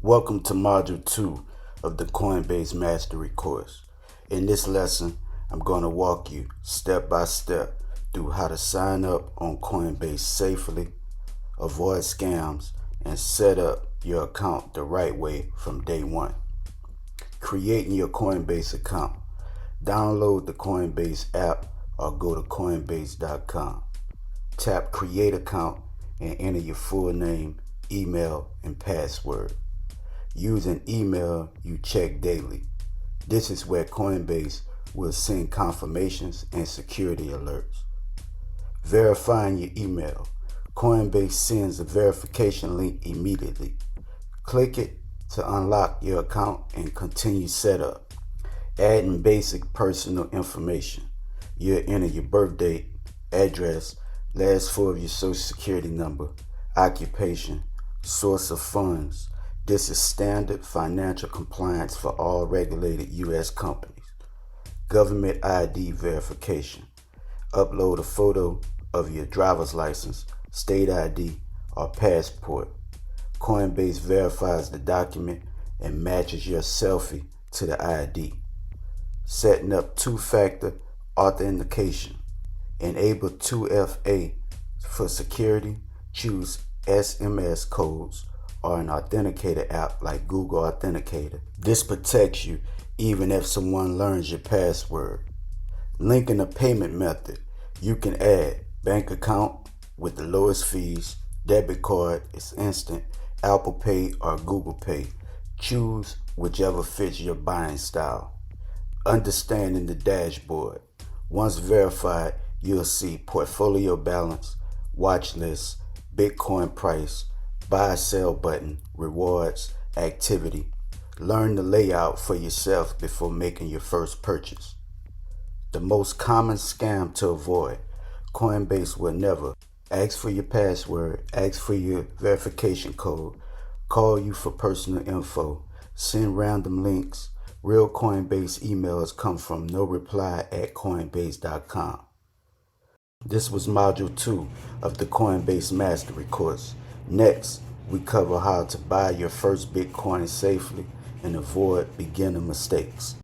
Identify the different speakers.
Speaker 1: Welcome to Module 2 of the Coinbase Mastery course. In this lesson, I'm going to walk you step by step through how to sign up on Coinbase safely, avoid scams, and set up your account the right way from day one. Creating your Coinbase account. Download the Coinbase app or go to coinbase.com. Tap Create Account and enter your full name, email, and password. Use an email you check daily. This is where Coinbase will send confirmations and security alerts. Verifying your email. Coinbase sends a verification link immediately. Click it to unlock your account and continue setup. Adding basic personal information. You'll enter your birth date, address, last four of your social security number, occupation, source of funds. This is standard financial compliance for all regulated U.S. companies. Government ID verification. Upload a photo of your driver's license, state ID, or passport. Coinbase verifies the document and matches your selfie to the ID. Setting up two-factor authentication. Enable 2FA for security. Choose SMS codes or an authenticator app like Google Authenticator. This protects you even if someone learns your password. Linking a payment method. You can add bank account with the lowest fees, debit card is instant, Apple Pay or Google Pay. Choose whichever fits your buying style. Understanding the dashboard. Once verified, you'll see portfolio balance, watch list, Bitcoin price, buy sell button, rewards, activity. Learn the layout for yourself before making your first purchase. The most common scam to avoid. Coinbase will never ask for your password, ask for your verification code, call you for personal info, send random links. Real Coinbase emails come from noreply@coinbase.com. This was Module 2 of the Coinbase Mastery course. Next, we cover how to buy your first Bitcoin safely and avoid beginner mistakes.